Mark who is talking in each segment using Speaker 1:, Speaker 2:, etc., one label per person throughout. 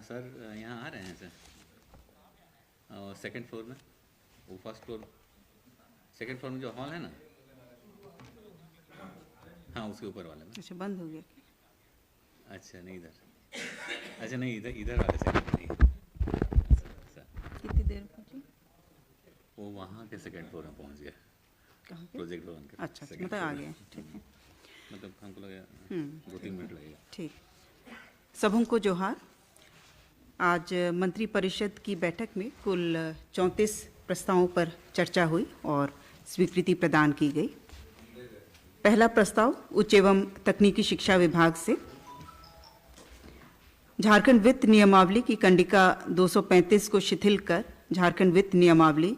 Speaker 1: Sir यहाँ आ रहे हैं सर, सेकंड फ्लोर में, वो फर्स्ट फ्लोर, सेकंड फ्लोर में जो हॉल है ना, हाँ उसके ऊपर वाले में।
Speaker 2: अच्छा, बंद हो गया क्या?
Speaker 1: अच्छा नहीं इधर, अच्छा नहीं इधर, इधर वाले सेकंड नहीं। सर
Speaker 2: कितनी देर पहुंची?
Speaker 1: वो वहाँ के सेकंड फ्लोर में पहुँच गया,
Speaker 2: कहाँ पे?
Speaker 1: प्रोजेक्ट भवन के।
Speaker 2: अच्छा, मतलब आ गए, ठीक है।
Speaker 1: मतलब हमको लगा 2-3 मिनट लगेगा।
Speaker 2: ठीक। सबों को जोहार। आज मंत्रिपरिषद की बैठक में कुल 34 प्रस्तावों पर चर्चा हुई और स्वीकृति प्रदान की गई। पहला प्रस्ताव उच्च एवं तकनीकी शिक्षा विभाग से झारखंड वित्त नियमावली की कंडिका 235 को शिथिल कर झारखंड वित्त नियमावली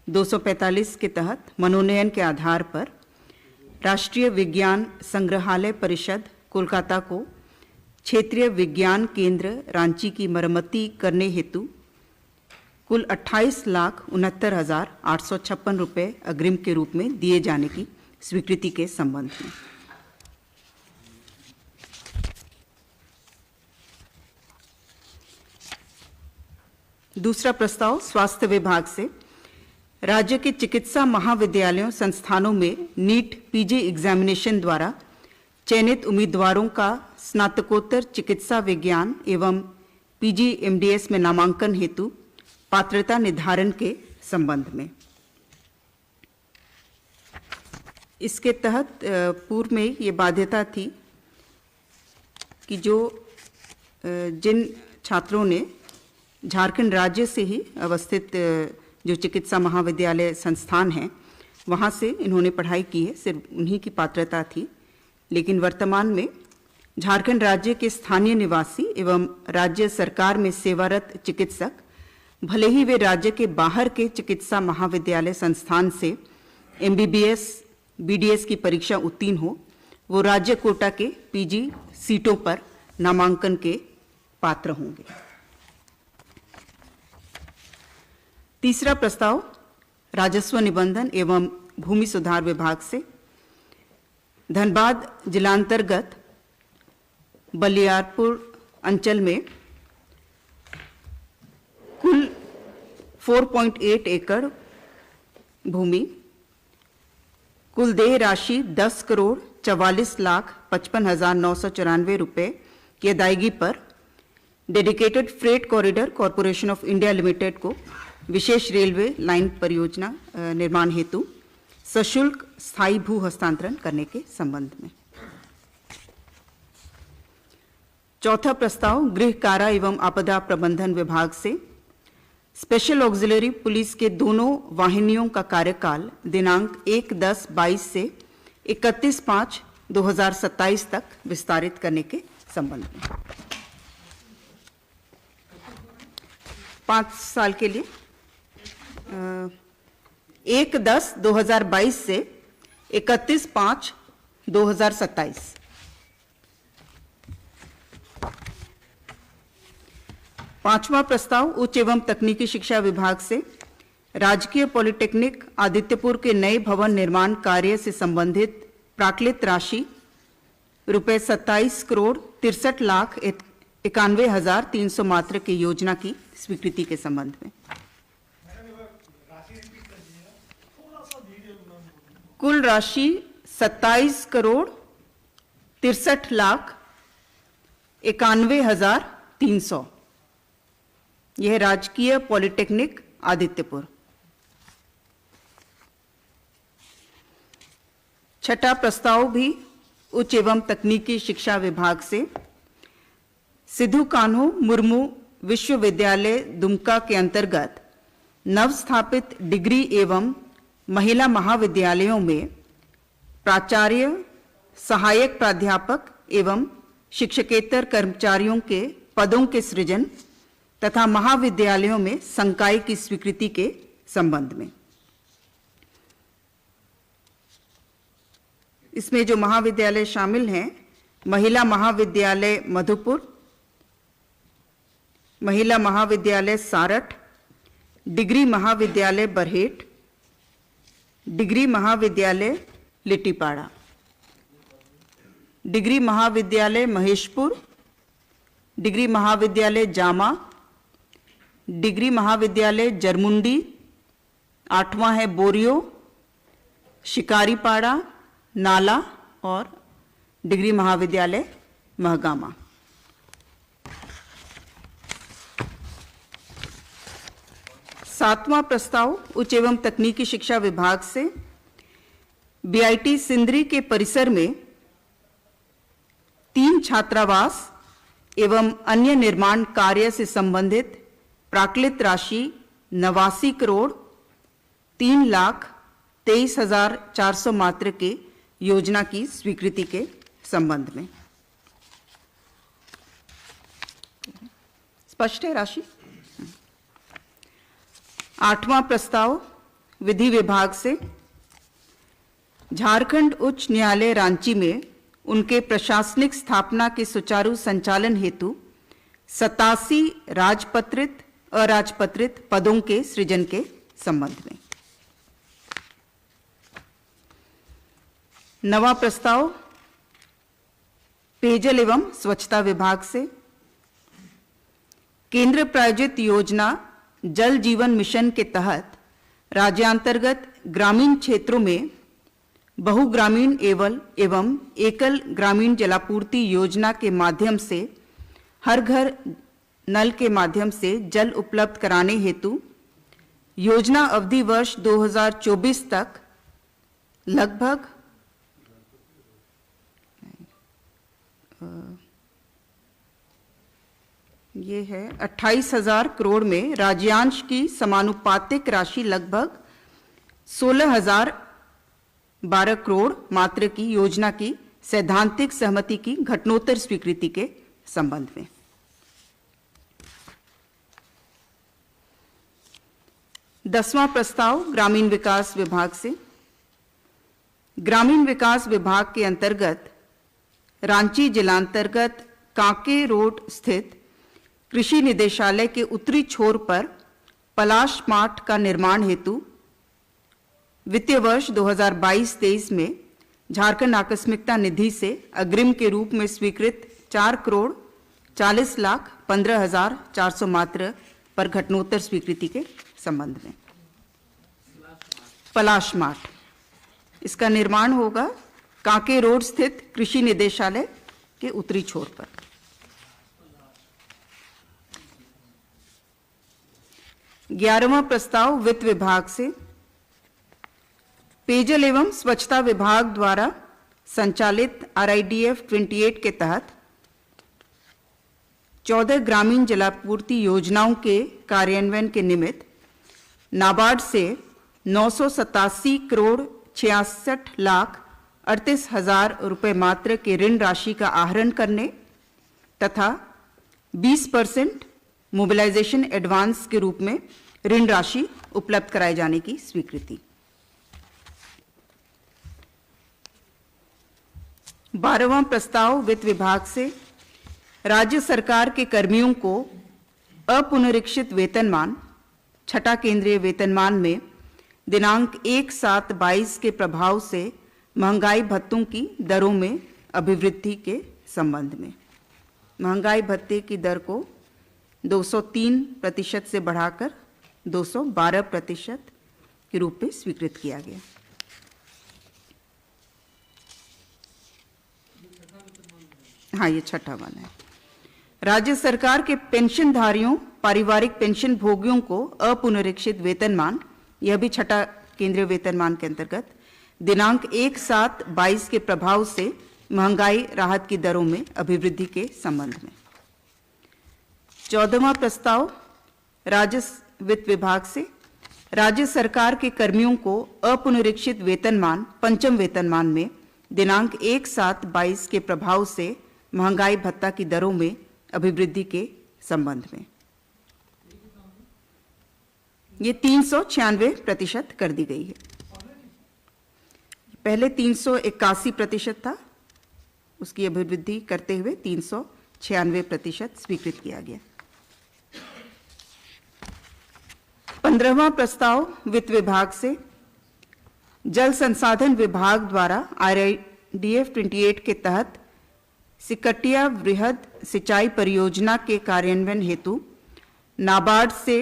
Speaker 2: 245 के तहत मनोनयन के आधार पर राष्ट्रीय विज्ञान संग्रहालय परिषद कोलकाता को क्षेत्रीय विज्ञान केंद्र रांची की मरम्मती करने हेतु कुल 28,69,856 रुपये अग्रिम के रूप में दिए जाने की स्वीकृति के संबंध में। दूसरा प्रस्ताव स्वास्थ्य विभाग से राज्य के चिकित्सा महाविद्यालयों संस्थानों में नीट पीजी एग्जामिनेशन द्वारा चयनित उम्मीदवारों का स्नातकोत्तर चिकित्सा विज्ञान एवं पीजी एमडीएस में नामांकन हेतु पात्रता निर्धारण के संबंध में। इसके तहत पूर्व में ये बाध्यता थी कि जो जिन छात्रों ने झारखंड राज्य से ही अवस्थित जो चिकित्सा महाविद्यालय संस्थान हैं वहाँ से इन्होंने पढ़ाई की है, सिर्फ उन्हीं की पात्रता थी। लेकिन वर्तमान में झारखंड राज्य के स्थानीय निवासी एवं राज्य सरकार में सेवारत चिकित्सक भले ही वे राज्य के बाहर के चिकित्सा महाविद्यालय संस्थान से एमबीबीएस बीडीएस की परीक्षा उत्तीर्ण हो, वो राज्य कोटा के पीजी सीटों पर नामांकन के पात्र होंगे। तीसरा प्रस्ताव राजस्व निबंधन एवं भूमि सुधार विभाग से धनबाद जिलांतर्गत बलियारपुर अंचल में कुल 4.8 एकड़ भूमि कुल देय राशि 10,44,55,994 रुपये की अदायगी पर dedicated freight corridor corporation of India limited को विशेष रेलवे लाइन परियोजना निर्माण हेतु सशुल्क स्थायी भू हस्तांतरण करने के संबंध में। चौथा प्रस्ताव गृह कारा एवं आपदा प्रबंधन विभाग से स्पेशल ऑक्सिलरी पुलिस के दोनों वाहिनियों का कार्यकाल दिनांक 1/10/22 से 31/5/2027 तक विस्तारित करने के संबंध में। 5 साल के लिए 1/10/2022 से 31/5/2027। पांचवा प्रस्ताव उच्च एवं तकनीकी शिक्षा विभाग से राजकीय पॉलिटेक्निक आदित्यपुर के नए भवन निर्माण कार्य से संबंधित प्राक्कृत राशि रुपये 27,63,91,300 मात्र की योजना की स्वीकृति के संबंध में। कुल राशि 27,63,91,300। यह राजकीय पॉलिटेक्निक आदित्यपुर। छठा प्रस्ताव भी उच्च एवं तकनीकी शिक्षा विभाग से सिद्धू कान्हू मुर्मू विश्वविद्यालय दुमका के अंतर्गत नवस्थापित डिग्री एवं महिला महाविद्यालयों में प्राचार्य, सहायक प्राध्यापक एवं शिक्षकेतर कर्मचारियों के पदों के सृजन तथा महाविद्यालयों में संकाय की स्वीकृति के संबंध में। इसमें जो महाविद्यालय शामिल हैं, महिला महाविद्यालय मधुपुर, महिला महाविद्यालय सारठ, डिग्री महाविद्यालय बरहेट, डिग्री महाविद्यालय लिट्टीपाड़ा, डिग्री महाविद्यालय महेशपुर, डिग्री महाविद्यालय जामा, डिग्री महाविद्यालय जरमुंडी, 8वां है बोरियो, शिकारीपाड़ा, नाला और डिग्री महाविद्यालय महगामा। सातवां प्रस्ताव उच्च एवं तकनीकी शिक्षा विभाग से बीआईटी सिंदरी के परिसर में 3 छात्रावास एवं अन्य निर्माण कार्य से संबंधित प्राक्कृत राशि 89 करोड़ 3,23,400 मात्र के योजना की स्वीकृति के संबंध में। स्पष्ट है राशि। 8वां प्रस्ताव विधि विभाग से झारखंड उच्च न्यायालय रांची में उनके प्रशासनिक स्थापना के सुचारू संचालन हेतु 87 राजपत्रित अराजपत्रित पदों के सृजन के संबंध में। 9वां प्रस्ताव पेयजल एवं स्वच्छता विभाग से केंद्र प्रायोजित योजना जल जीवन मिशन के तहत राज्यांतर्गत ग्रामीण क्षेत्रों में बहुग्रामीण एवं एकल ग्रामीण जलापूर्ति योजना के माध्यम से हर घर नल के माध्यम से जल उपलब्ध कराने हेतु योजना अवधि वर्ष 2024 तक लगभग ये है 28,000 करोड़ में राज्यांश की समानुपातिक राशि लगभग 16,012 करोड़ मात्र की योजना की सैद्धांतिक सहमति की घटनोत्तर स्वीकृति के संबंध में। दसवां प्रस्ताव ग्रामीण विकास विभाग से ग्रामीण विकास विभाग के अंतर्गत रांची जिलांतर्गत कांके रोड स्थित कृषि निदेशालय के उत्तरी छोर पर पलाश मार्ट का निर्माण हेतु वित्तीय वर्ष 2022-23 में झारखंड आकस्मिकता निधि से अग्रिम के रूप में स्वीकृत 4,40,15,400 मात्र पर घटनोत्तर स्वीकृति के संबंध में। पलाश मार्ट, इसका निर्माण होगा कांके रोड स्थित कृषि निदेशालय के उत्तरी छोर पर। ग्यारहवां प्रस्ताव वित्त विभाग से पेयजल एवं स्वच्छता विभाग द्वारा संचालित RIDF 28 के तहत 14 ग्रामीण जलापूर्ति योजनाओं के कार्यान्वयन के निमित्त नाबार्ड से 987 करोड़ 66,38,000 रुपए मात्र के ऋण राशि का आहरण करने तथा 20% मोबिलाइजेशन एडवांस के रूप में ऋण राशि उपलब्ध कराए जाने की स्वीकृति। 12वां प्रस्ताव वित्त विभाग से राज्य सरकार के कर्मियों को अपुनरीक्षित वेतनमान छठा केंद्रीय वेतनमान में दिनांक 1/7/22 के प्रभाव से महंगाई भत्तों की दरों में अभिवृद्धि के संबंध में। महंगाई भत्ते की दर को 203% से बढ़ाकर 212% के रूप में स्वीकृत किया गया। हाँ, ये छठा वाला है। राज्य सरकार के पेंशनधारियों पारिवारिक पेंशन भोगियों को अपुनरीक्षित वेतनमान, यह भी छठा केंद्रीय वेतनमान के अंतर्गत दिनांक 1/7/22 के प्रभाव से महंगाई राहत की दरों में अभिवृद्धि के संबंध में। 14वां प्रस्ताव राजस्व वित्त विभाग से राज्य सरकार के कर्मियों को अपुनरीक्षित वेतनमान पंचम वेतनमान में दिनांक 1/7/22 के प्रभाव से महंगाई भत्ता की दरों में अभिवृद्धि के संबंध में। ये 396% कर दी गई है। पहले 381% था, उसकी अभिवृद्धि करते हुए 396% स्वीकृत किया गया। 15वां प्रस्ताव वित्त विभाग से जल संसाधन विभाग द्वारा RIDF 28 के तहत सिकटिया वृहद सिंचाई परियोजना के कार्यान्वयन हेतु नाबार्ड से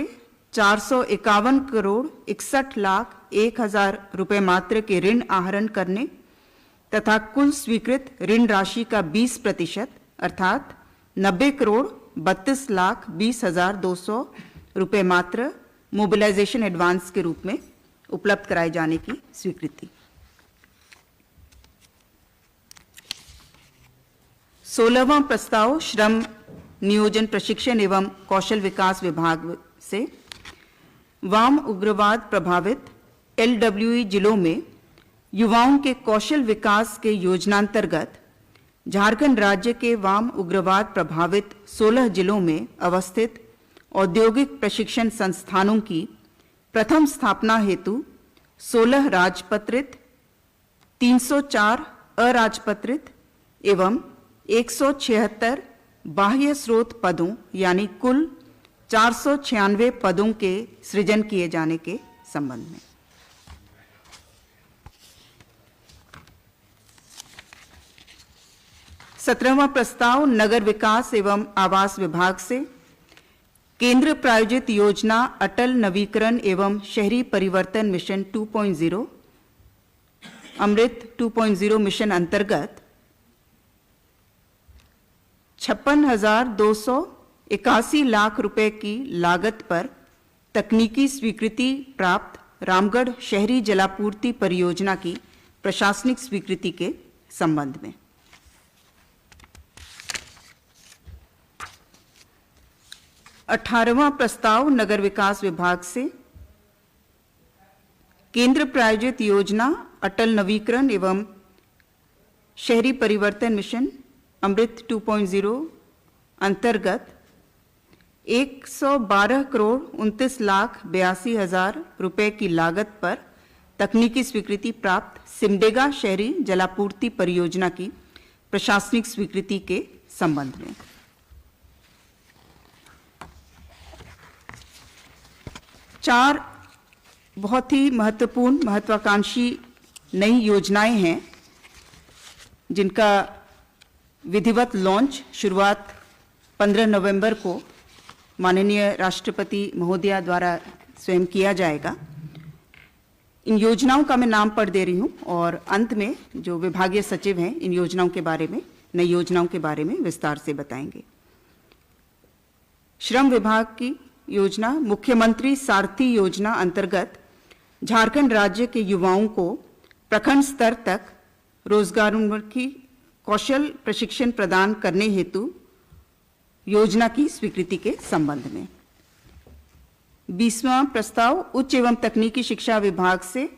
Speaker 2: 451 करोड़ 61 लाख 1,000 रुपये मात्र के ऋण आहरण करने तथा कुल स्वीकृत ऋण राशि का 20% अर्थात 90 करोड़ 32 लाख 20,200 रुपये मात्र मोबिलाइजेशन एडवांस के रूप में उपलब्ध कराए जाने की स्वीकृति। 16वां प्रस्ताव श्रम नियोजन प्रशिक्षण एवं कौशल विकास विभाग से वाम उग्रवाद प्रभावित LWE जिलों में युवाओं के कौशल विकास के योजनांतर्गत झारखंड राज्य के वाम उग्रवाद प्रभावित 16 जिलों में अवस्थित औद्योगिक प्रशिक्षण संस्थानों की प्रथम स्थापना हेतु 16 राजपत्रित, 304 अराजपत्रित एवं 176 बाह्य स्रोत पदों यानी कुल 496 पदों के सृजन किए जाने के संबंध में। सत्रहवां प्रस्ताव नगर विकास एवं आवास विभाग से केंद्र प्रायोजित योजना अटल नवीकरण एवं शहरी परिवर्तन मिशन 2.0 अमृत 2.0 मिशन अंतर्गत 56,281 लाख रुपए की लागत पर तकनीकी स्वीकृति प्राप्त रामगढ़ शहरी जलापूर्ति परियोजना की प्रशासनिक स्वीकृति के संबंध में। 18वां प्रस्ताव नगर विकास विभाग से केंद्र प्रायोजित योजना अटल नवीकरण एवं शहरी परिवर्तन मिशन अमृत 2.0 अंतर्गत 112 करोड़ 29 लाख 82,000 रुपए की लागत पर तकनीकी स्वीकृति प्राप्त सिमडेगा शहरी जलापूर्ति परियोजना की प्रशासनिक स्वीकृति के संबंध में। चार बहुत ही महत्वपूर्ण महत्वाकांक्षी नई योजनाएं हैं जिनका विधिवत लॉन्च शुरुआत 15 नवंबर को माननीय राष्ट्रपति महोदया द्वारा स्वयं किया जाएगा। इन योजनाओं का मैं नाम पढ़ दे रही हूं और अंत में जो विभागीय सचिव हैं इन योजनाओं के बारे में, नई योजनाओं के बारे में विस्तार से बताएंगे। श्रम विभाग की योजना मुख्यमंत्री सारथी योजना अंतर्गत झारखंड राज्य के युवाओं को प्रखंड स्तर तक रोजगारोन्मुखी कौशल प्रशिक्षण प्रदान करने हेतु योजना की स्वीकृति के संबंध में। 20वां प्रस्ताव उच्च एवं तकनीकी शिक्षा विभाग से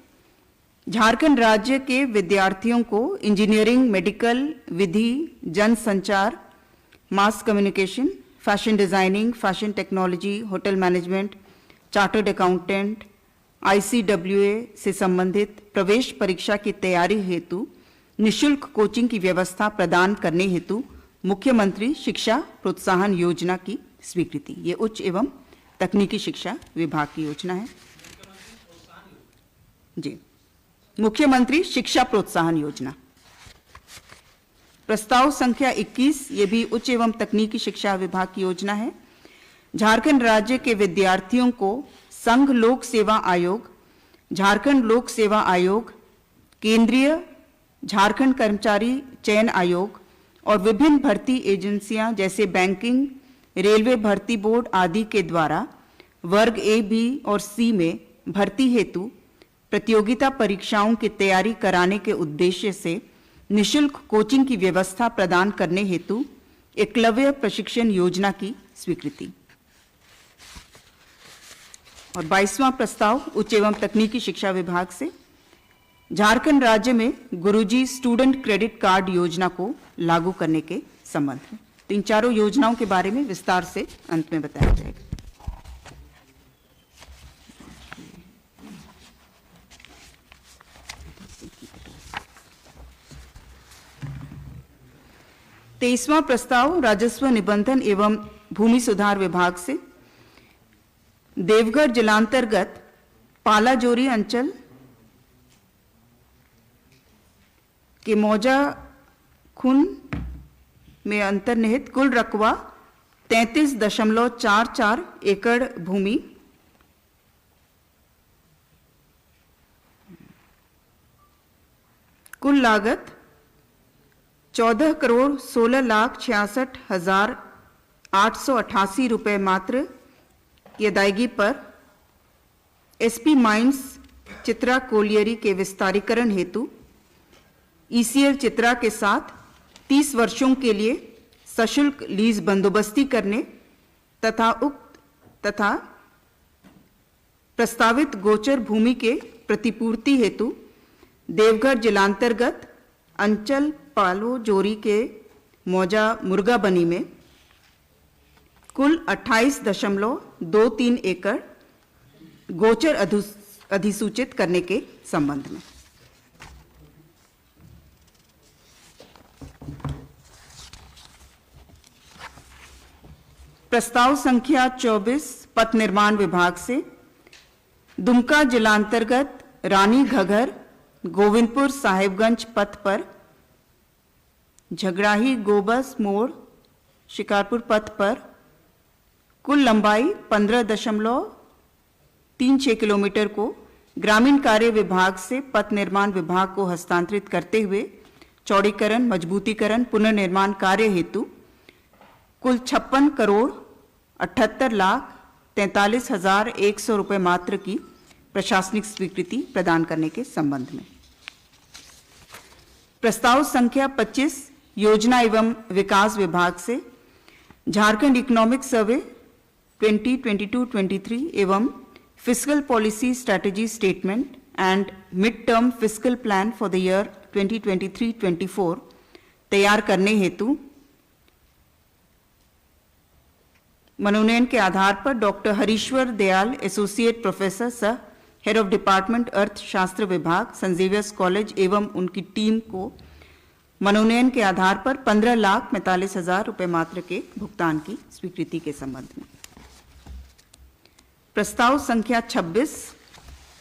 Speaker 2: झारखंड राज्य के विद्यार्थियों को इंजीनियरिंग, मेडिकल, विधि, जनसंचार, mass communication, fashion designing, fashion technology, hotel management, chartered accountant, ICWA से संबंधित प्रवेश परीक्षा की तैयारी हेतु निःशुल्क कोचिंग की व्यवस्था प्रदान करने हेतु मुख्यमंत्री शिक्षा प्रोत्साहन योजना की स्वीकृति। ये उच्च एवं तकनीकी शिक्षा विभाग की योजना है जी। मुख्यमंत्री शिक्षा प्रोत्साहन योजना प्रस्ताव संख्या 21, ये भी उच्च एवं तकनीकी शिक्षा विभाग की योजना है। झारखंड राज्य के विद्यार्थियों को संघ लोक सेवा आयोग, झारखंड लोक सेवा आयोग, केंद्रीय झारखंड कर्मचारी चयन आयोग और विभिन्न भर्ती एजेंसियां जैसे बैंकिंग, रेलवे भर्ती बोर्ड आदि के द्वारा वर्ग A, B और C में भर्ती हेतु प्रतियोगिता परीक्षाओं की तैयारी कराने के उद्देश्य से निःशुल्क कोचिंग की व्यवस्था प्रदान करने हेतु एकलव्य प्रशिक्षण योजना की स्वीकृति। और 22वां प्रस्ताव उच्च एवं तकनीकी शिक्षा विभाग से झारखंड राज्य में गुरुजी स्टूडेंट क्रेडिट कार्ड योजना को लागू करने के संबंध में। तो इन चारों योजनाओं के बारे में विस्तार से अंत में बताया जाएगा। तेईसवां प्रस्ताव राजस्व निबंधन एवं भूमि सुधार विभाग से देवघर जिलांतर्गत पालाजोरी अंचल के मौजा खुन में अंतर्निहित कुल रकबा 33.44 एकड़ भूमि कुल लागत 14,16,66,888 रुपये मात्र की अदायगी पर एसपी माइंस चित्रा कोलियरी के विस्तारीकरण हेतु ईसीएल चित्रा के साथ 30 वर्षों के लिए सशुल्क लीज बंदोबस्ती करने तथा प्रस्तावित गोचर भूमि के प्रतिपूर्ति हेतु देवघर जिलांतर्गत अंचल पालो जोरी के मौजा मुर्गाबनी में कुल 28.23 एकड़ गोचर अधिसूचित करने के संबंध में। प्रस्ताव संख्या 24 पथ निर्माण विभाग से दुमका जिलांतर्गत रानी घगर गोविंदपुर साहिबगंज पथ पर झगड़ाही गोबस मोड़ शिकारपुर पथ पर कुल लंबाई 15.36 किलोमीटर को ग्रामीण कार्य विभाग से पथ निर्माण विभाग को हस्तांतरित करते हुए चौड़ीकरण, मजबूतीकरण, पुनर्निर्माण कार्य हेतु कुल 56,78,43,100 रुपये मात्र की प्रशासनिक स्वीकृति प्रदान करने के संबंध में। प्रस्ताव संख्या 25 योजना एवं विकास विभाग से झारखंड इकोनॉमिक सर्वे 2022-23 एवं fiscal policy strategy statement and mid term fiscal plan for the year 2023-24 तैयार करने हेतु मनोनयन के आधार पर doctor Harishwar Dayal associate professor सह हेड ऑफ डिपार्टमेंट अर्थशास्त्र विभाग सेंट जेवियर्स कॉलेज एवं उनकी टीम को मनोनयन के आधार पर 15,45,000 रुपये मात्र के भुगतान की स्वीकृति के संबंध में। प्रस्ताव संख्या 26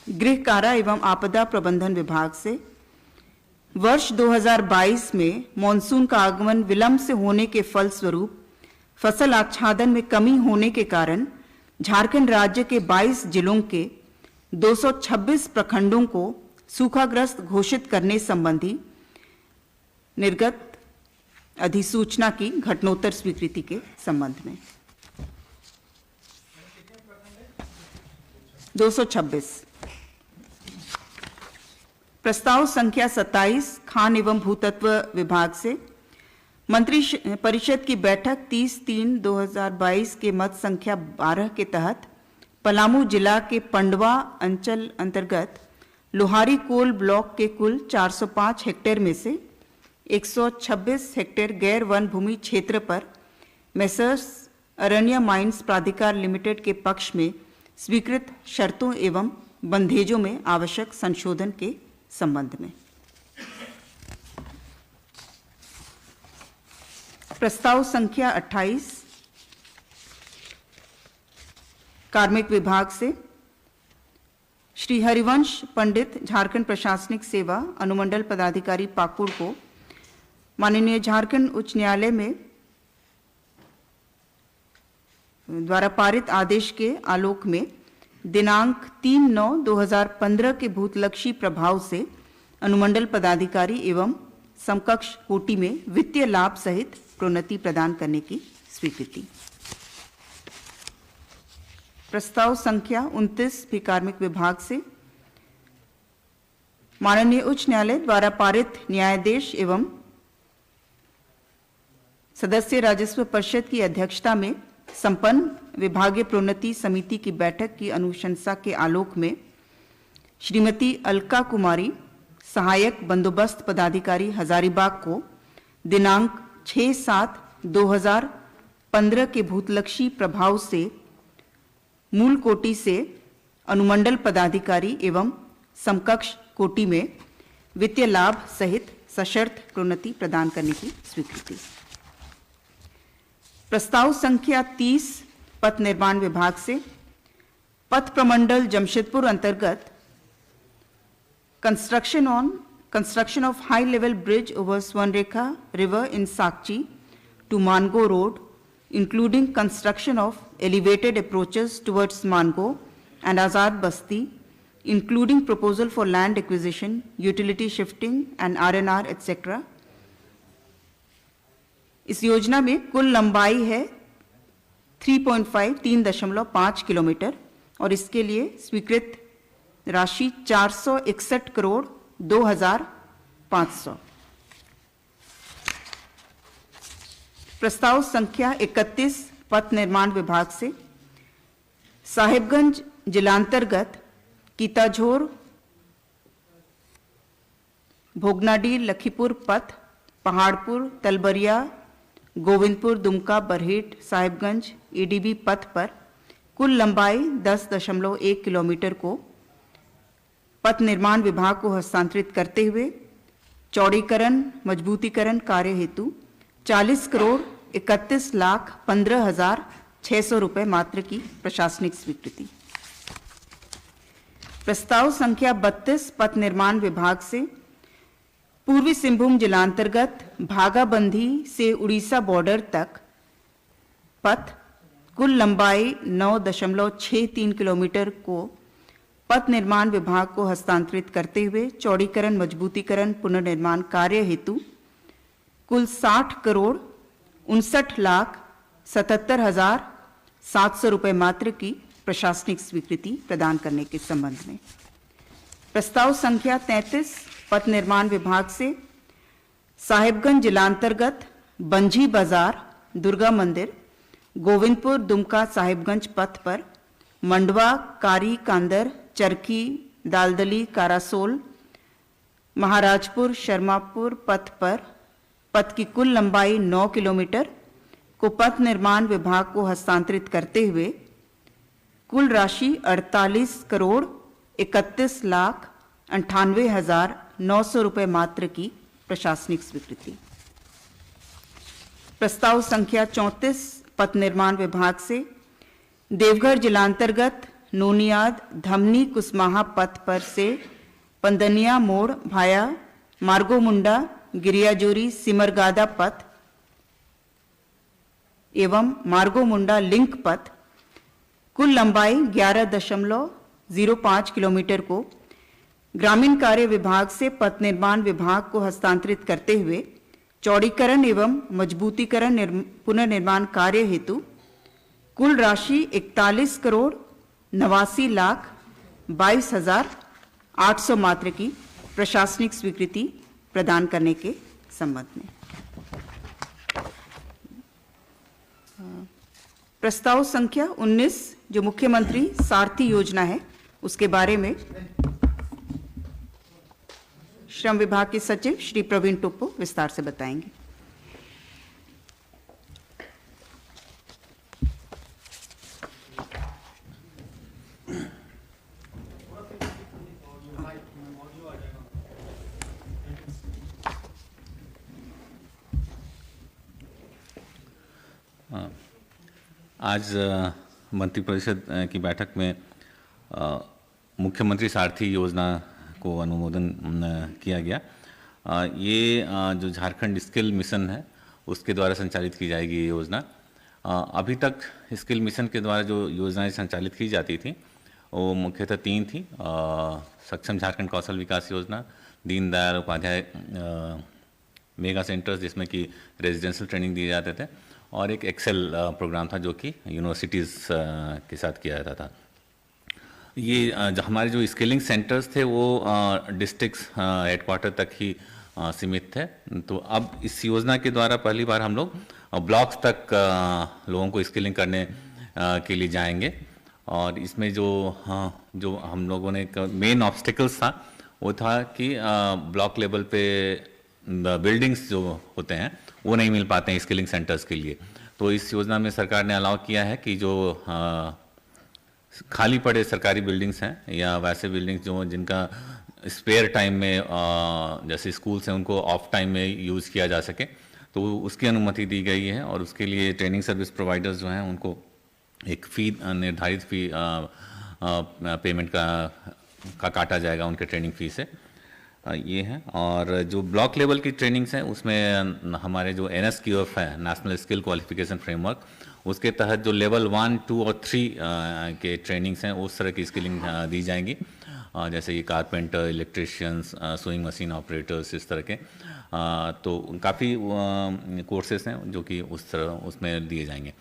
Speaker 2: गृह कारा एवं आपदा प्रबंधन विभाग से वर्ष 2022 में मॉनसून का आगमन विलंब से होने के फलस्वरूप फसल आच्छादन में कमी होने के कारण झारखंड राज्य के 22 जिलों के 226 प्रखंडों को सूखाग्रस्त घोषित करने संबंधी निर्गत अधिसूचना की घटनोत्तर स्वीकृति के संबंध में। 226 प्रस्ताव संख्या 27 खान एवं भूतत्व विभाग से मंत्री परिषद की बैठक 30/3/2022 के मत संख्या 12 के तहत पलामू जिला के पंडवा अंचल अंतर्गत लोहारी कोल ब्लॉक के कुल 405 हेक्टेयर में से 126 हेक्टेयर गैर वन भूमि क्षेत्र पर मेसर्स अरण्य माइंस प्राधिकार लिमिटेड के पक्ष में स्वीकृत शर्तों एवं बंधेजों में आवश्यक संशोधन के संबंध में। प्रस्ताव संख्या 28 कार्मिक विभाग से श्री हरिवंश पंडित झारखंड प्रशासनिक सेवा अनुमंडल पदाधिकारी पाकुड़ को माननीय झारखंड उच्च न्यायालय में द्वारा पारित आदेश के आलोक में दिनांक 3/9/2015 के भूतलक्षी प्रभाव से अनुमंडल पदाधिकारी एवं समकक्ष कोटि में वित्तीय लाभ सहित प्रोन्नति प्रदान करने की स्वीकृति। प्रस्ताव संख्या 29 भी कार्मिक विभाग से माननीय उच्च न्यायालय द्वारा पारित न्यायाधीश एवं सदस्य राजस्व परिषद की अध्यक्षता में संपन्न विभागीय प्रोन्नति समिति की बैठक की अनुशंसा के आलोक में श्रीमती अलका कुमारी सहायक बंदोबस्त पदाधिकारी हजारीबाग को दिनांक 6/7/2015 के भूतलक्षी प्रभाव से मूल कोटि से अनुमंडल पदाधिकारी एवं समकक्ष कोटि में वित्तीय लाभ सहित सशर्त प्रोन्नति प्रदान करने की स्वीकृति। प्रस्ताव संख्या 30 पथ निर्माण विभाग से पथ प्रमंडल जमशेदपुर अंतर्गत construction of high level bridge over Swarnarekha river in Sakchi to Mango Road, including construction of elevated approaches towards Mango and Azad Basti, including proposal for land acquisition, utility shifting and R&R, etc. इस योजना में कुल लंबाई है 3.5 kilometre और इसके लिए स्वीकृत राशि 461 करोड़ 2,500। प्रस्ताव संख्या 31 पथ निर्माण विभाग से साहिबगंज जिलांतर्गत कीताझोर भोगनाडीह लखीपुर पथ, पहाड़पुर तलबरिया गोविंदपुर दुमका बरहेट साहिबगंज एडीबी पथ पर कुल लंबाई 10.1 किलोमीटर को पथ निर्माण विभाग को हस्तांतरित करते हुए चौड़ीकरण मजबूतीकरण कार्य हेतु 40 करोड़ 31 लाख 15,600 रुपये मात्र की प्रशासनिक स्वीकृति। प्रस्ताव संख्या 32 पथ निर्माण विभाग से पूर्वी सिंहभूम जिलांतर्गत भागाबंधी से उड़ीसा बॉर्डर तक पथ कुल लंबाई 9.63 किलोमीटर को पथ निर्माण विभाग को हस्तांतरित करते हुए चौड़ीकरण मजबूतीकरण पुनर्निर्माण कार्य हेतु कुल 60 करोड़ 59 लाख 77,700 रुपये मात्र की प्रशासनिक स्वीकृति प्रदान करने के संबंध में। प्रस्ताव संख्या 33 पथ निर्माण विभाग से साहिबगंज जिलांतर्गत बंझी बाजार दुर्गा मंदिर गोविंदपुर दुमका साहिबगंज पथ पर मंडवा कारी कांदर चरखी दालदली कारासोल महाराजपुर शर्मापुर पथ पर पथ की कुल लंबाई 9 किलोमीटर को पथ निर्माण विभाग को हस्तांतरित करते हुए कुल राशि 48 करोड़ 31 लाख 98,900 रुपये मात्र की प्रशासनिक स्वीकृति। प्रस्ताव संख्या 34 पथ निर्माण विभाग से देवघर जिलांतर्गत नोनियाद धमनी कुसमाहा पथ पर से पंदनिया मोड़ भाया मार्गो मुंडा गिरियाजोरी सिमरगादा पथ एवं मार्गो मुंडा लिंक पथ कुल लंबाई 11.05 किलोमीटर को ग्रामीण कार्य विभाग से पथ निर्माण विभाग को हस्तांतरित करते हुए चौड़ीकरण एवं मजबूतीकरण पुनर्निर्माण कार्य हेतु कुल राशि 41 करोड़ 89 लाख 22,800 मात्र की प्रशासनिक स्वीकृति प्रदान करने के संबंध में। प्रस्ताव संख्या 19 जो मुख्यमंत्री सारथी योजना है उसके बारे में श्रम विभाग के सचिव श्री प्रवीण टोप्पो विस्तार से बताएंगे।
Speaker 1: आज मंत्रिपरिषद की बैठक में मुख्यमंत्री सारथी योजना को अनुमोदन किया गया। ये जो झारखंड स्किल मिशन है उसके द्वारा संचालित की जाएगी ये योजना। अभी तक स्किल मिशन के द्वारा जो योजनाएं संचालित की जाती थी वो मुख्यतः 3 थी। सक्षम झारखंड कौशल विकास योजना, दीनदयाल उपाध्याय मेगा सेंटर्स जिसमें कि रेजिडेंशियल ट्रेनिंग दिए जाते थे, और एक एक्सेल प्रोग्राम था जो कि यूनिवर्सिटीज़ के साथ किया जाता था। ये हमारे जो स्किलिंग सेंटर्स थे वो डिस्ट्रिक्ट्स हेडक्वार्टर तक ही सीमित थे। तो अब इस योजना के द्वारा पहली बार हम लोग ब्लॉक्स तक लोगों को स्किलिंग करने के लिए जाएंगे। और इसमें जो हम लोगों ने मेन ऑब्स्टिकल्स था वो था कि ब्लॉक लेवल पे बिल्डिंग्स जो होते हैं वो नहीं मिल पाते हैं स्किलिंग सेंटर्स के लिए। तो इस योजना में सरकार ने अलाउ किया है कि जो खाली पड़े सरकारी बिल्डिंग्स हैं या वैसे बिल्डिंग्स जो जिनका स्पेयर टाइम में जैसे स्कूल्स हैं उनको ऑफ टाइम में यूज़ किया जा सके, तो उसकी अनुमति दी गई है। और उसके लिए ट्रेनिंग सर्विस प्रोवाइडर्स जो हैं उनको एक फ़ी निर्धारित फ़ी पेमेंट का काटा जाएगा उनके ट्रेनिंग फ़ी से। ये है। और जो ब्लॉक लेवल की ट्रेनिंग्स हैं उसमें हमारे जो NSQF है, नेशनल स्किल क्वालिफिकेशन फ्रेमवर्क, उसके तहत जो लेवल 1, 2 और 3 के ट्रेनिंग्स हैं उस तरह की स्किलिंग दी जाएंगी, जैसे कि carpenter, electricians, sewing machine operators, इस तरह के। तो काफ़ी कोर्सेज हैं जो कि उस तरह उसमें दिए जाएंगे।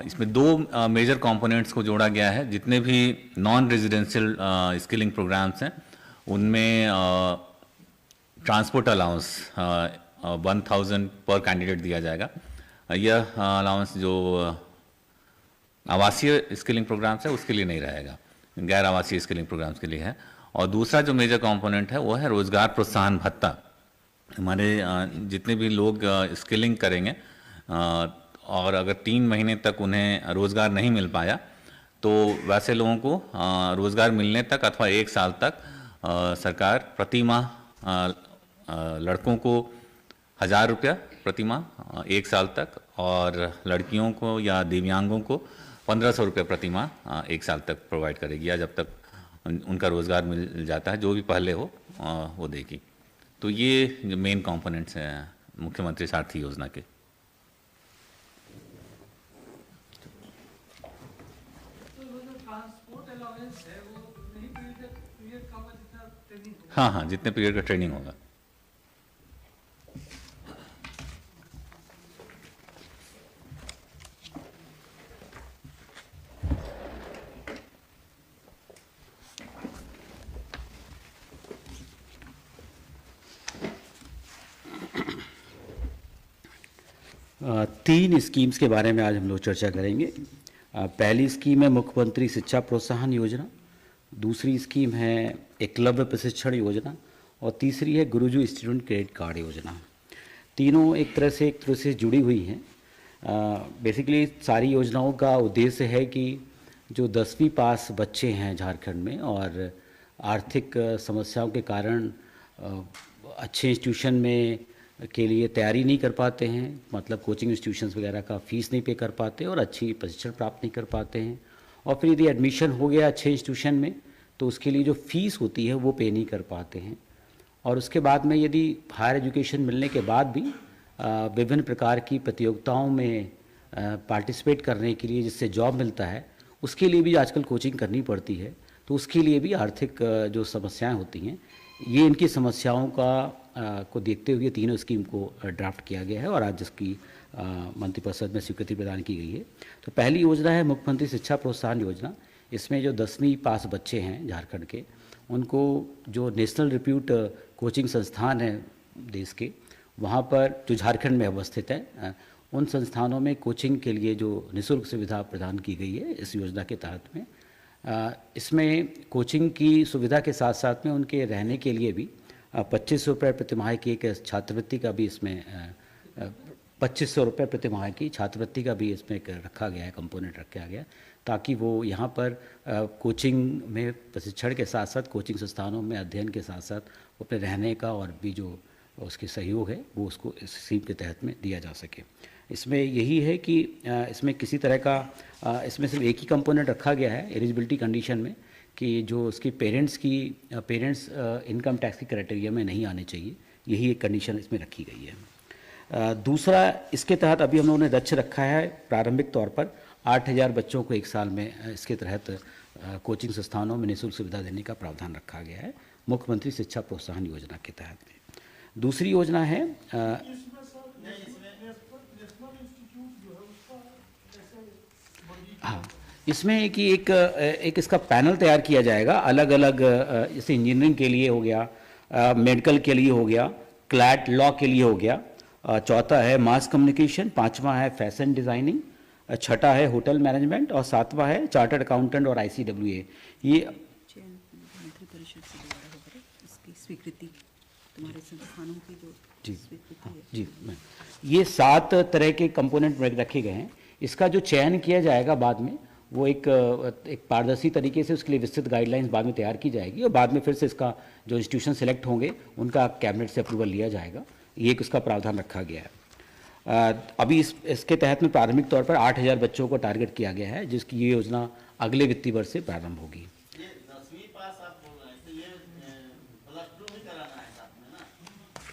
Speaker 1: इसमें 2 मेजर कंपोनेंट्स को जोड़ा गया है। जितने भी नॉन रेजिडेंशियल स्किलिंग प्रोग्राम्स हैं उनमें ट्रांसपोर्ट अलाउंस 1000 पर कैंडिडेट दिया जाएगा। यह अलाउंस जो आवासीय स्किलिंग प्रोग्राम्स है उसके लिए नहीं रहेगा, गैर आवासीय स्किलिंग प्रोग्राम्स के लिए है। और दूसरा जो मेजर कंपोनेंट है वो है रोजगार प्रोत्साहन भत्ता। हमारे जितने भी लोग स्किलिंग करेंगे और अगर 3 महीने तक उन्हें रोज़गार नहीं मिल पाया तो वैसे लोगों को रोज़गार मिलने तक अथवा 1 साल तक सरकार प्रति माह लड़कों को 1000 रुपया प्रति माह 1 साल तक, और लड़कियों को या दिव्यांगों को 1500 रुपये प्रति माह 1 साल तक प्रोवाइड करेगी, या जब तक उनका रोज़गार मिल जाता है, जो भी पहले हो वो देगी। तो ये जो मेन कंपोनेंट्स हैं मुख्यमंत्री सारथी योजना के। हाँ हाँ, जितने पीरियड का ट्रेनिंग होगा।
Speaker 3: तीन स्कीम्स के बारे में आज हम लोग चर्चा करेंगे। पहली स्कीम है मुख्यमंत्री शिक्षा प्रोत्साहन योजना, दूसरी स्कीम है एकलव्य प्रशिक्षण योजना, और तीसरी है गुरुजू स्टूडेंट क्रेडिट कार्ड योजना। तीनों एक तरह से जुड़ी हुई हैं। बेसिकली सारी योजनाओं का उद्देश्य है कि जो 10वीं पास बच्चे हैं झारखंड में और आर्थिक समस्याओं के कारण अच्छे इंस्टीट्यूशन में के लिए तैयारी नहीं कर पाते हैं, मतलब कोचिंग इंस्टीट्यूशंस वगैरह का फ़ीस नहीं पे कर पाते और अच्छी प्रशिक्षण प्राप्त नहीं कर पाते हैं, और फिर यदि एडमिशन हो गया अच्छे इंस्टीट्यूशन में तो उसके लिए जो फ़ीस होती है वो पे नहीं कर पाते हैं, और उसके बाद में यदि हायर एजुकेशन मिलने के बाद भी विभिन्न प्रकार की प्रतियोगिताओं में पार्टिसिपेट करने के लिए जिससे जॉब मिलता है उसके लिए भी आजकल कोचिंग करनी पड़ती है। तो उसके लिए भी आर्थिक जो समस्याएं होती हैं, ये इनकी समस्याओं को देखते हुए तीनों स्कीम को ड्राफ्ट किया गया है और आज जिसकी मंत्रिपरिषद में स्वीकृति प्रदान की गई है। तो पहली योजना है मुख्यमंत्री शिक्षा प्रोत्साहन योजना। इसमें जो 10वीं पास बच्चे हैं झारखंड के, उनको जो नेशनल रिप्यूट कोचिंग संस्थान है देश के, वहाँ पर जो झारखंड में अवस्थित है, उन संस्थानों में कोचिंग के लिए जो निःशुल्क सुविधा प्रदान की गई है इस योजना के तहत में। इसमें कोचिंग की सुविधा के साथ साथ में उनके रहने के लिए भी 2500 रुपये प्रतिमाह की एक छात्रवृत्ति का भी इसमें 2500 रुपये प्रतिमाह की छात्रवृत्ति का भी इसमें रखा गया है, कंपोनेंट रखा गया, ताकि वो यहाँ पर कोचिंग में प्रशिक्षण के साथ साथ कोचिंग संस्थानों में अध्ययन के साथ साथ अपने रहने का और भी जो उसके सहयोग है वो उसको इस स्कीम के तहत में दिया जा सके। इसमें यही है कि इसमें किसी तरह का इसमें सिर्फ एक ही कंपोनेंट रखा गया है एलिजिबिलिटी कंडीशन में कि जो उसकी पेरेंट्स इनकम टैक्स की क्राइटेरिया में नहीं आने चाहिए, यही एक कंडीशन इसमें रखी गई है। दूसरा, इसके तहत अभी हम लोगों ने लक्ष्य रखा है प्रारंभिक तौर पर 8000 बच्चों को एक साल में इसके तहत कोचिंग संस्थानों में निःशुल्क सुविधा देने का प्रावधान रखा गया है मुख्यमंत्री शिक्षा प्रोत्साहन योजना के तहत में। दूसरी योजना है हाँ, इसमें कि एक इसका पैनल तैयार किया जाएगा, अलग अलग, जैसे इंजीनियरिंग के लिए हो गया, मेडिकल के लिए हो गया, क्लैट लॉ के लिए हो गया, चौथा है मास कम्युनिकेशन, पांचवा है फैशन डिज़ाइनिंग, छठा है होटल मैनेजमेंट और सातवां है चार्टर्ड अकाउंटेंट और ICWA। ये
Speaker 2: मंत्रिपरिषद से दोबारा होकर इसकी स्वीकृति, तुम्हारे संस्थानों की जो स्वीकृति है।
Speaker 3: जी, ये 7 तरह के कंपोनेंट रखे गए हैं। इसका जो चयन किया जाएगा बाद में वो एक पारदर्शी तरीके से उसके लिए विस्तृत गाइडलाइंस बाद में तैयार की जाएगी और बाद में फिर से इसका जो इंस्टीट्यूशन सेलेक्ट होंगे उनका कैबिनेट से अप्रूवल लिया जाएगा। ये एक उसका प्रावधान रखा गया है। अभी इसके तहत में प्रारंभिक तौर पर 8000 बच्चों को टारगेट किया गया है, जिसकी ये योजना अगले वित्तीय वर्ष से प्रारंभ होगी।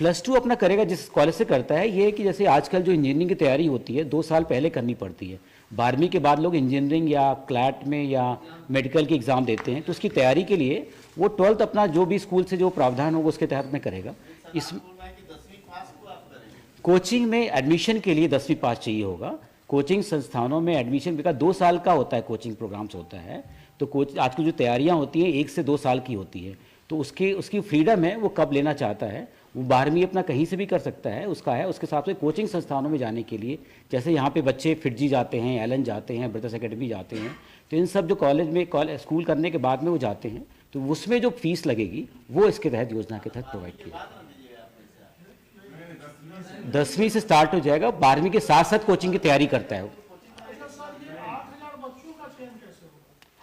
Speaker 3: +2 अपना करेगा जिस कॉलेज से करता है, ये है कि जैसे आजकल जो इंजीनियरिंग की तैयारी होती है 2 साल पहले करनी पड़ती है। 12वीं के बाद लोग इंजीनियरिंग या क्लैट में या मेडिकल की एग्ज़ाम देते हैं, तो उसकी तैयारी के लिए वो 12th अपना जो भी स्कूल से जो प्रावधान होगा उसके तहत में करेगा। इस कोचिंग में एडमिशन के लिए 10वीं पास चाहिए होगा। कोचिंग संस्थानों में एडमिशन का 2 साल का होता है, कोचिंग प्रोग्राम्स होता है, तो आजकल जो तैयारियां होती हैं 1 से 2 साल की होती है, तो उसकी फ्रीडम है, वो कब लेना चाहता है, वो 12वीं अपना कहीं से भी कर सकता है, उसका है। उसके हिसाब से कोचिंग संस्थानों में जाने के लिए, जैसे यहाँ पे बच्चे फिटजी जाते हैं, एलन जाते हैं, ब्रदर्स एकेडमी जाते हैं, तो इन सब जो कॉलेज में स्कूल करने के बाद में वो जाते हैं, तो उसमें जो फीस लगेगी वो इसके तहत योजना के तहत प्रोवाइड की जाएगी। 10वीं से स्टार्ट हो जाएगा, 12वीं के साथ साथ कोचिंग की तैयारी करता है।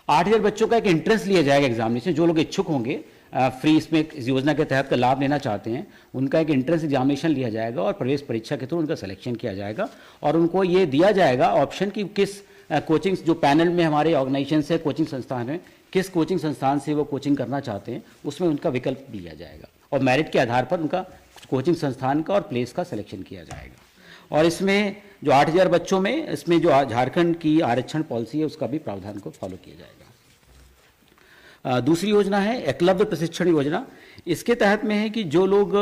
Speaker 3: 8,000 बच्चों का एक एंट्रेंस लिया जाएगा एग्जामिनेशन। जो लोग इच्छुक होंगे फ्री इसमें इस योजना के तहत का लाभ लेना चाहते हैं, उनका एक एंट्रेंस एग्जामिनेशन लिया जाएगा और प्रवेश परीक्षा के थ्रू उनका सिलेक्शन किया जाएगा, और उनको ये दिया जाएगा ऑप्शन कि किस कोचिंग, जो पैनल में हमारे ऑर्गेनाइजेशन से कोचिंग संस्थान है, किस कोचिंग संस्थान से वो कोचिंग करना चाहते हैं, उसमें उनका विकल्प लिया जाएगा और मेरिट के आधार पर उनका कोचिंग संस्थान का और प्लेस का सिलेक्शन किया जाएगा। और इसमें जो 8,000 बच्चों में, इसमें जो झारखंड की आरक्षण पॉलिसी है उसका भी प्रावधान को फॉलो किया जाएगा। दूसरी योजना है एकलव्य प्रशिक्षण योजना। इसके तहत में है कि जो लोग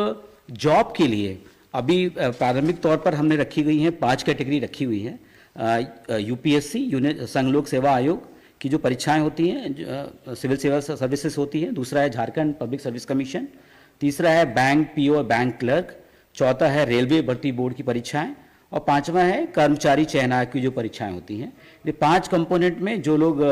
Speaker 3: जॉब के लिए अभी प्रारंभिक तौर पर हमने रखी गई हैं, 5 कैटेगरी रखी हुई हैं। यूपीएससी संघ लोक सेवा आयोग की जो परीक्षाएं होती हैं, सिविल सेवा सर्विसेज होती हैं। दूसरा है झारखंड पब्लिक सर्विस कमीशन। तीसरा है बैंक पीओ और बैंक क्लर्क। चौथा है रेलवे भर्ती बोर्ड की परीक्षाएं, और 5वां है कर्मचारी चयन आयोग की जो परीक्षाएं होती हैं। ये 5 कंपोनेंट में जो लोग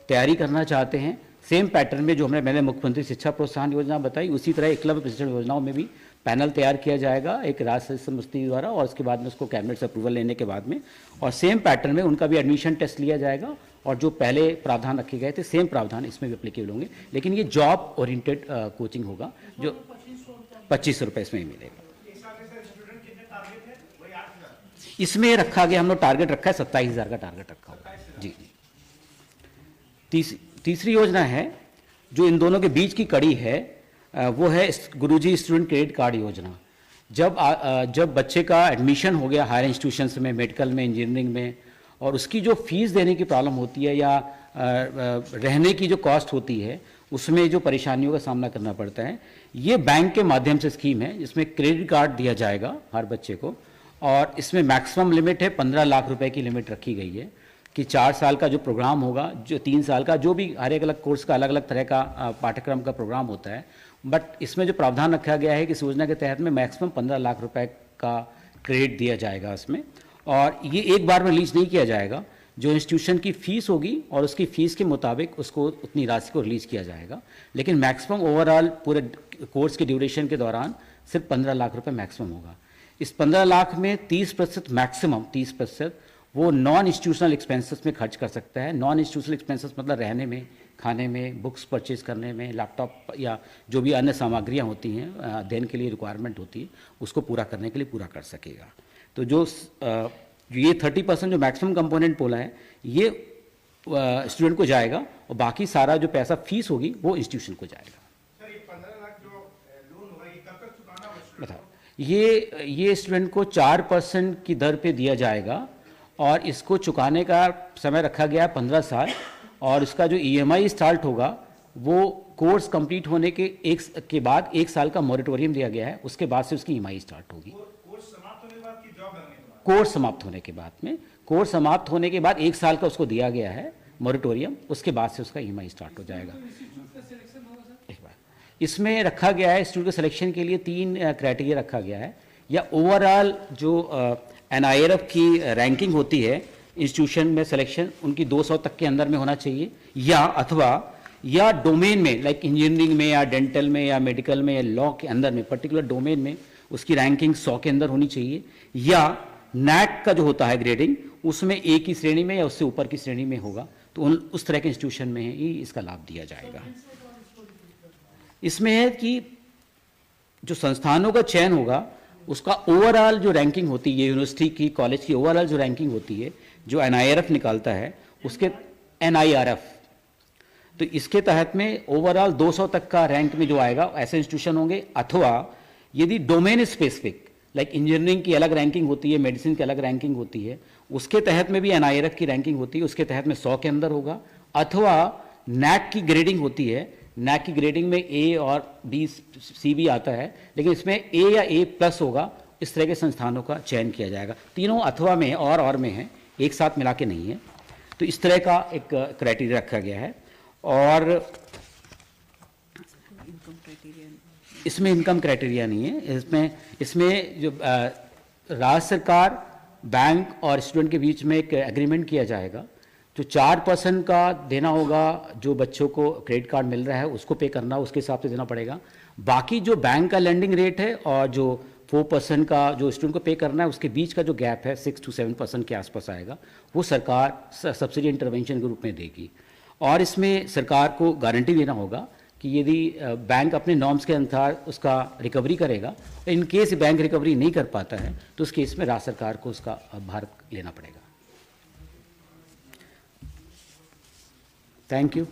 Speaker 3: तैयारी करना चाहते हैं, सेम पैटर्न में जो मैंने मुख्यमंत्री शिक्षा प्रोत्साहन योजना बताई, उसी तरह एकलव्य प्रशिक्षण योजनाओं में भी पैनल तैयार किया जाएगा एक राज्य समिति द्वारा, और उसके बाद में उसको कैबिनेट से अप्रूवल लेने के बाद में, और सेम पैटर्न में उनका भी एडमिशन टेस्ट लिया जाएगा, और जो पहले प्रावधान रखे गए थे सेम प्रावधान इसमें भी एप्लीकेबल होंगे, लेकिन ये जॉब ओरिएंटेड कोचिंग होगा, जो 2500 रुपये इसमें ही मिलेगा। इसमें रखा गया, हम लोग टारगेट रखा है 27,000 का टारगेट रखा होगा जी। तीसरी योजना है जो इन दोनों के बीच की कड़ी है, वो है गुरुजी स्टूडेंट क्रेडिट कार्ड योजना। जब बच्चे का एडमिशन हो गया हायर इंस्टीट्यूशंस में, मेडिकल में, इंजीनियरिंग में, और उसकी जो फीस देने की प्रॉब्लम होती है या रहने की जो कॉस्ट होती है, उसमें जो परेशानियों का सामना करना पड़ता है, ये बैंक के माध्यम से स्कीम है जिसमें क्रेडिट कार्ड दिया जाएगा हर बच्चे को, और इसमें मैक्सिमम लिमिट है 15 लाख रुपए की लिमिट रखी गई है कि 4 साल का जो प्रोग्राम होगा, जो 3 साल का, जो भी हर एक अलग कोर्स का अलग अलग तरह का पाठ्यक्रम का प्रोग्राम होता है, बट इसमें जो प्रावधान रखा गया है कि इस योजना के तहत में मैक्सिमम 15 लाख रुपए का क्रेडिट दिया जाएगा इसमें, और ये एक बार में रिलीज नहीं किया जाएगा। जो इंस्टीट्यूशन की फीस होगी और उसकी फीस के मुताबिक उसको उतनी राशि को रिलीज किया जाएगा, लेकिन मैक्सिमम ओवरऑल पूरे कोर्स के ड्यूरेशन के दौरान सिर्फ 15 लाख रुपए मैक्सिमम होगा। इस 15 लाख में 30% मैक्सिमम 30% वो नॉन इंस्टीट्यूशनल एक्सपेंसेस में खर्च कर सकता है। नॉन इंस्टीट्यूशनल एक्सपेंसेस मतलब रहने में, खाने में, बुक्स परचेज करने में, लैपटॉप या जो भी अन्य सामग्रियां होती हैं अध्ययन के लिए रिक्वायरमेंट होती है, उसको पूरा करने के लिए पूरा कर सकेगा। तो जो ये 30% जो मैक्सिमम कंपोनेंट बोला है, ये स्टूडेंट को जाएगा, और बाकी सारा जो पैसा फीस होगी वो इंस्टीट्यूशन को जाएगा।
Speaker 4: सर, ये 15 लाख जो लोन होगा, ये कब तक चुकाना होगा?
Speaker 3: बताओ, ये स्टूडेंट को 4% की दर पे दिया जाएगा, और इसको चुकाने का समय रखा गया है 15 साल, और इसका जो EMI स्टार्ट होगा वो कोर्स कंप्लीट होने के बाद 1 साल का मॉरेटोरियम दिया गया है, उसके बाद से उसकी EMI स्टार्ट होगी।
Speaker 4: कोर्स समाप्त होने के बाद की जॉब लगने के बाद?
Speaker 3: कोर्स समाप्त होने के बाद में, कोर्स समाप्त होने के बाद 1 साल का उसको दिया गया है मॉरेटोरियम, उसके बाद से उसका EMI स्टार्ट हो जाएगा। एक बार इसमें रखा गया है इंस्टीट्यूट के सिलेक्शन के लिए 3 क्राइटेरिया रखा गया है, या ओवरऑल जो NIRF की रैंकिंग होती है इंस्टीट्यूशन में सिलेक्शन, उनकी 200 तक के अंदर में होना चाहिए, या डोमेन में, लाइक इंजीनियरिंग में या डेंटल में या मेडिकल में या लॉ के अंदर में, पर्टिकुलर डोमेन में उसकी रैंकिंग 100 के अंदर होनी चाहिए, या NAT का जो होता है ग्रेडिंग, उसमें A की श्रेणी में या उससे ऊपर की श्रेणी में होगा, तो उस तरह के इंस्टीट्यूशन में ही इसका लाभ दिया जाएगा। इसमें है कि जो संस्थानों का चयन होगा उसका ओवरऑल जो रैंकिंग होती है, यूनिवर्सिटी की, कॉलेज की ओवरऑल जो रैंकिंग होती है, जो NIRF निकालता है, उसके NIRF, तो इसके तहत में ओवरऑल 200 तक का रैंक में जो आएगा ऐसे इंस्टीट्यूशन होंगे, अथवा यदि डोमेन स्पेसिफिक लाइक इंजीनियरिंग की अलग रैंकिंग होती है, मेडिसिन की अलग रैंकिंग होती है, उसके तहत में भी NIRF की रैंकिंग होती है, उसके तहत में 100 के अंदर होगा। अथवा NAC की ग्रेडिंग होती है, NAC की ग्रेडिंग में A और B C भी आता है, लेकिन इसमें A या A+ होगा। इस तरह के संस्थानों का चयन किया जाएगा। तीनों अथवा में और में है, एक साथ मिला के नहीं है। तो इस तरह का एक क्राइटेरिया रखा गया है। और इसमें इनकम क्राइटेरिया नहीं है। इसमें जो राज्य सरकार, बैंक और स्टूडेंट के बीच में एक एग्रीमेंट किया जाएगा। जो 4% का देना होगा, जो बच्चों को क्रेडिट कार्ड मिल रहा है उसको पे करना, उसके हिसाब से देना पड़ेगा। बाकी जो बैंक का लेंडिंग रेट है और जो 4% का जो स्टूडेंट को पे करना है, उसके बीच का जो गैप है 6 to 7% के आसपास आएगा, वो सरकार सब्सिडी इंटरवेंशन के रूप में देगी। और इसमें सरकार को गारंटी देना होगा कि यदि बैंक अपने नॉर्म्स के अनुसार उसका रिकवरी करेगा, इन केस बैंक रिकवरी नहीं कर पाता है तो उस केस में राज्य सरकार को उसका भार लेना पड़ेगा। Thank you.